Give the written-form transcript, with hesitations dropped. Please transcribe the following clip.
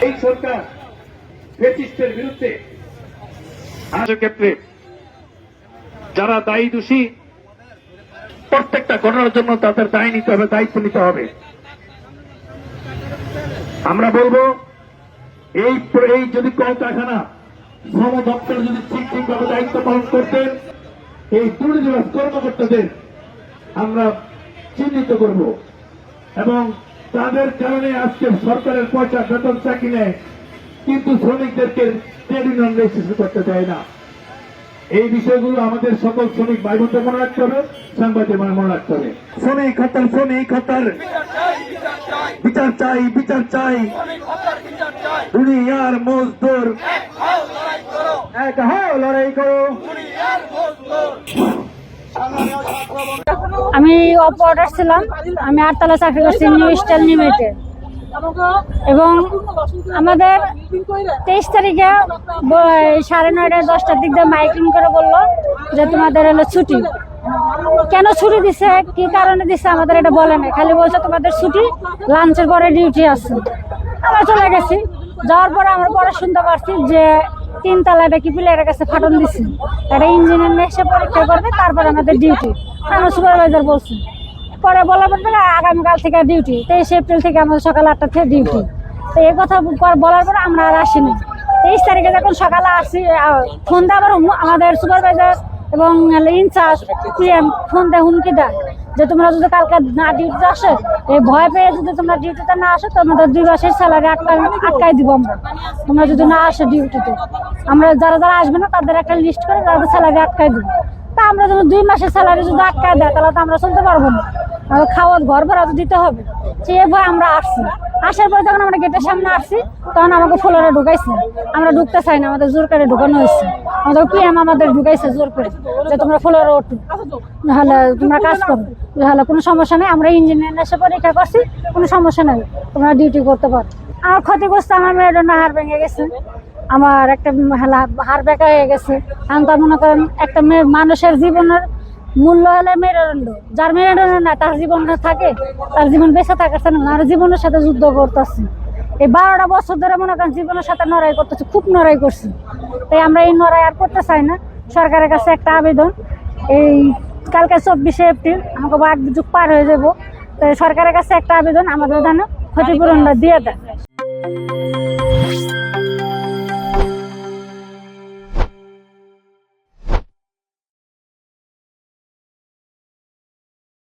এই সরকার ফ্যাসিস্টের বিরুদ্ধে ক্ষেত্রে যারা দায়ী দোষী প্রত্যেকটা ঘটনার জন্য তাদের দায় নিতে হবে, দায়িত্ব নিতে হবে। আমরা বলবো এই যদি কলকারখানা শ্রম দপ্তর যদি ঠিকভাবে দায়িত্ব পালন করতেন, এই দুর্নীতিবাজ কর্মকর্তাদের আমরা চিহ্নিত করব এবং তাদের কারণে আজকে সরকারের পয়সা বেতন চাকরি নেয়, কিন্তু শ্রমিকদেরকে ট্রেড ইউনিয়ন রেজিস্ট্রেশন করতে দেয় না। এই বিষয়গুলো আমাদের সকল শ্রমিক ভাই বোনদের মনে রাখতে হবে, সাংবাদিক মনে রাখতে হবে। শ্রমিক হত্যার বিচার চাই, বিচার চাই। দুনিয়ার মজদুর এক হও, লড়াই করো। আমি অপারেটর ছিলাম, আমি 8 তলা চাকরি করছি নিউ স্টাইল লিমিটেড। এবং আমাদের 23 তারিখে 9:30 10টার দিক দিয়ে মাইকিং করে বললো যে তোমাদের হলো ছুটি। কেন ছুটি দিছে, কি কারণে দিছে আমাদের এটা বলে না, খালি বলছে তোমাদের ছুটি, লাঞ্চের পরে ডিউটি আছে। আমরা চলে গেছি, যাওয়ার পরে আমরা পরে শুনতে পারছি যে 3 তলায় কি প্লেয়ারের কাছে ফাটন দিচ্ছে, একটা ইঞ্জিনিয়ার এসে পরীক্ষা করবে, তারপর আমাদের ডিউটি। আমরা সুপারভাইজার বলছি, পরে বলার পর আগামীকাল থেকে ডিউটি, 23 এপ্রিল থেকে আমাদের সকাল 8টা থেকে ডিউটি। তো এই কথা বলার পরে আমরা আর আসিনি। 23 তারিখে যখন সকালে আসি, ফোন দেয় আবার আমাদের সুপারভাইজার এবং ইনচার্জ পিএম ফোন দেয়, হুমকি দেয় যে তোমরা যদি কালকে না ডিউটিতে আসো, এই ভয় পেয়ে যদি তোমরা ডিউটিতে না আসো, তোমাদের 2 মাসের স্যালারি আটকাই দিব আমরা, তোমরা যদি না আসো ডিউটিতে। আমরা যারা যারা আসবে না তাদের একটা লিস্ট করে তাদের স্যালারি আটকাই দিব। তা আমরা যখন 2 মাসের স্যালারি যদি আটকায় দেয়, তাহলে তো আমরা চলতে পারবো না, খাওয়া ঘর ভাড়া তো দিতে হবে। সেই ভয় আমরা আসছি। আসার পরে যখন আমরা গেটের সামনে আসছি, তখন আমাকে ফ্লোরে ঢুকাইছে। আমরা ঢুকতে চাই না, আমাদের জোর করে ঢুকানো হয়েছে। আমাদের পিএম আমাদের ঢুকাইছে জোর করে যে তোমরা ফ্লোরে ওঠো, নাহলে তোমরা কাজ করো, নাহলে কোনো সমস্যা নেই, আমরা ইঞ্জিনিয়ার এসে পরীক্ষা করছি, কোনো সমস্যা নেই, তোমরা ডিউটি করতে পারো। আমার ক্ষতিগ্রস্ত, আমার মেরুদণ্ড হাড় ভেঙে গেছে, আমার একটা হাড় বেঁকা হয়ে গেছে। কারণ তার মনে করেন একটা মানুষের জীবনের মূল্য হলে মেরুদণ্ড, যার মেরুদণ্ড না তার জীবন থাকে, তার জীবন বেঁচে থাকাচ্ছে না, আর জীবনের সাথে যুদ্ধ করতেছে। এই 12টা বছর ধরে মনে করেন জীবনের সাথে লড়াই করতেছে, খুব লড়াই করছি। তাই আমরা এই লড়াই আর করতে চাই না। সরকারের কাছে একটা আবেদন, এই কালকে 24 এপ্রিল আমাকে যুগ পার হয়ে যাব, তাই সরকারের কাছে একটা আবেদন, আমাদের যেন ক্ষতিপূরণটা দিয়ে দেয়।